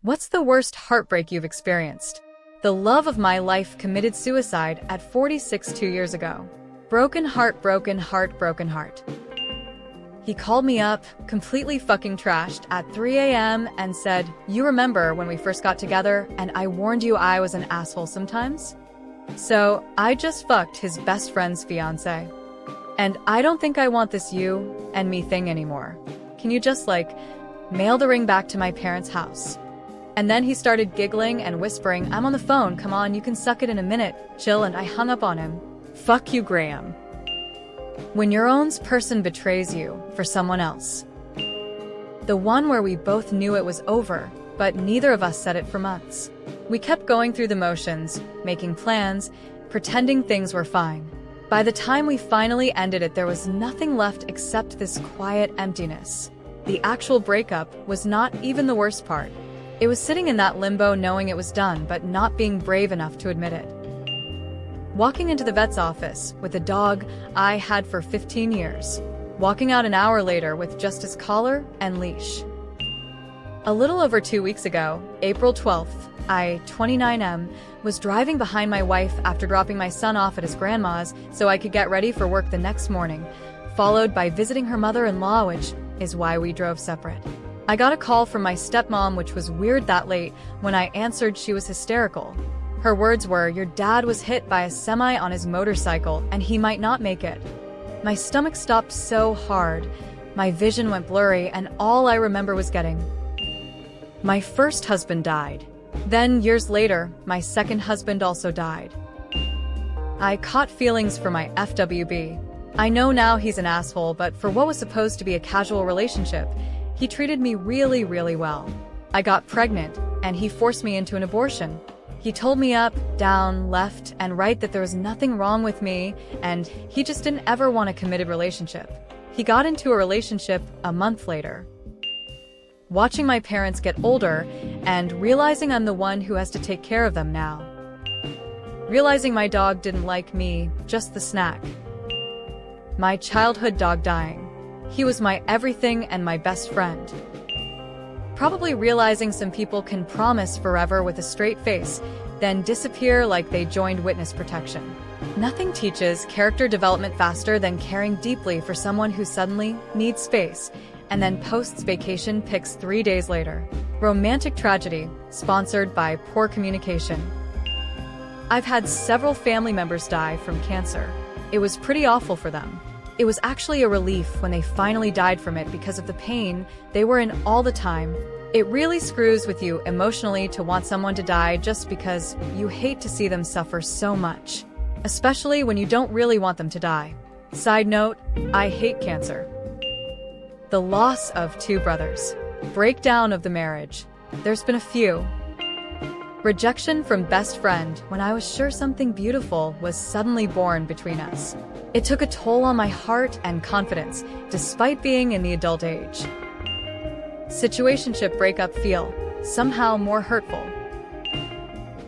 What's the worst heartbreak you've experienced? The love of my life committed suicide at 46 2 years ago. Broken heart, broken heart, broken heart. He called me up, completely fucking trashed, at 3 a.m. and said, "You remember when we first got together and I warned you I was an asshole sometimes?" So, I just fucked his best friend's fiance. And I don't think I want this you and me thing anymore. Can you just, mail the ring back to my parents' house? And then he started giggling and whispering, "I'm on the phone, come on, you can suck it in a minute, chill," and I hung up on him. Fuck you, Graham. When your own person betrays you for someone else. The one where we both knew it was over, but neither of us said it for months. We kept going through the motions, making plans, pretending things were fine. By the time we finally ended it, there was nothing left except this quiet emptiness. The actual breakup was not even the worst part. It was sitting in that limbo knowing it was done but not being brave enough to admit it. Walking into the vet's office with a dog I had for 15 years. Walking out an hour later with just his collar and leash. A little over 2 weeks ago, April 12th, I, 29M, was driving behind my wife after dropping my son off at his grandma's so I could get ready for work the next morning, followed by visiting her mother-in-law, which is why we drove separate. I got a call from my stepmom, which was weird that late. When I answered, she was hysterical. Her words were, "Your dad was hit by a semi on his motorcycle and he might not make it." My stomach stopped so hard, my vision went blurry, and all I remember was getting. My first husband died. Then, years later, my second husband also died. I caught feelings for my FWB. I know now he's an asshole, but for what was supposed to be a casual relationship, he treated me really, really well. I got pregnant, and he forced me into an abortion. He told me up, down, left, and right that there was nothing wrong with me, and he just didn't ever want a committed relationship. He got into a relationship a month later. Watching my parents get older, and realizing I'm the one who has to take care of them now. Realizing my dog didn't like me, just the snack. My childhood dog dying. He was my everything and my best friend. Probably realizing some people can promise forever with a straight face, then disappear like they joined witness protection. Nothing teaches character development faster than caring deeply for someone who suddenly needs space, and then posts vacation pics 3 days later. Romantic tragedy, sponsored by poor communication. I've had several family members die from cancer. It was pretty awful for them. It was actually a relief when they finally died from it because of the pain they were in all the time. It really screws with you emotionally to want someone to die just because you hate to see them suffer so much. Especially when you don't really want them to die. Side note, I hate cancer. The loss of 2 brothers. Breakdown of the marriage. There's been a few. Rejection from best friend when I was sure something beautiful was suddenly born between us. It took a toll on my heart and confidence, despite being in the adult age. Situationship breakup feel somehow more hurtful.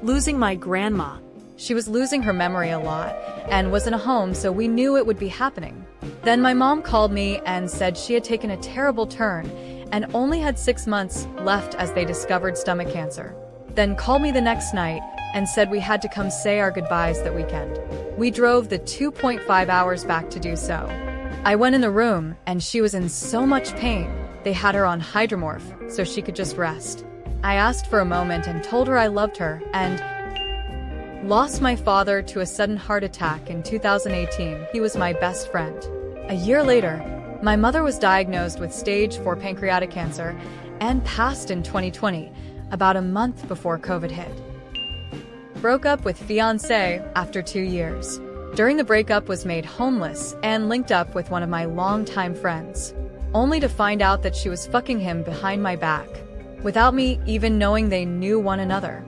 Losing my grandma. She was losing her memory a lot and was in a home, so we knew it would be happening. Then my mom called me and said she had taken a terrible turn and only had 6 months left as they discovered stomach cancer. Then called me the next night and said we had to come say our goodbyes that weekend. We drove the 2.5 hours back to do so. I went in the room and she was in so much pain, they had her on hydromorph so she could just rest. I asked for a moment and told her I loved her, and lost my father to a sudden heart attack in 2018. He was my best friend. A year later, my mother was diagnosed with stage 4 pancreatic cancer and passed in 2020, about a month before COVID hit. Broke up with fiancé after 2 years. During the breakup was made homeless and linked up with one of my longtime friends, only to find out that she was fucking him behind my back, without me even knowing they knew one another.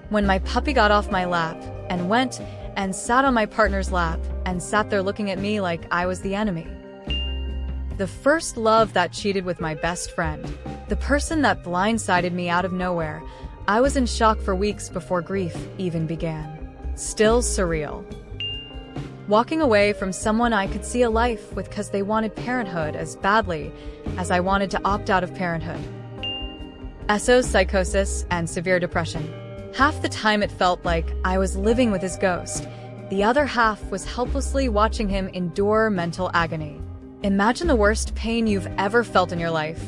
When my puppy got off my lap and went and sat on my partner's lap and sat there looking at me like I was the enemy. The first love that cheated with my best friend. The person that blindsided me out of nowhere. I was in shock for weeks before grief even began. Still surreal. Walking away from someone I could see a life with because they wanted parenthood as badly as I wanted to opt out of parenthood. SO psychosis, and severe depression. Half the time it felt like I was living with his ghost. The other half was helplessly watching him endure mental agony. Imagine the worst pain you've ever felt in your life,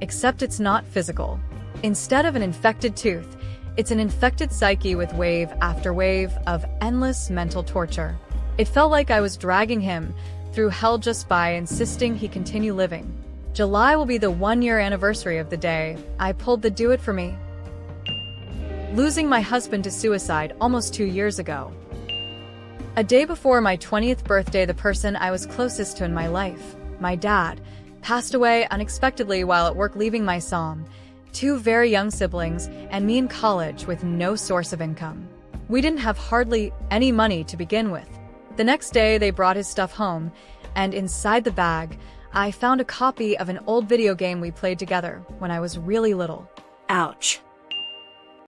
except it's not physical. Instead of an infected tooth, it's an infected psyche with wave after wave of endless mental torture. It felt like I was dragging him through hell just by insisting he continue living. July will be the 1-year anniversary of the day I pulled the do it for me. Losing my husband to suicide almost 2 years ago. A day before my 20th birthday, the person I was closest to in my life, my dad, passed away unexpectedly while at work, leaving my son, 2 very young siblings, and me in college with no source of income. We didn't have hardly any money to begin with. The next day, they brought his stuff home, and inside the bag, I found a copy of an old video game we played together when I was really little. Ouch.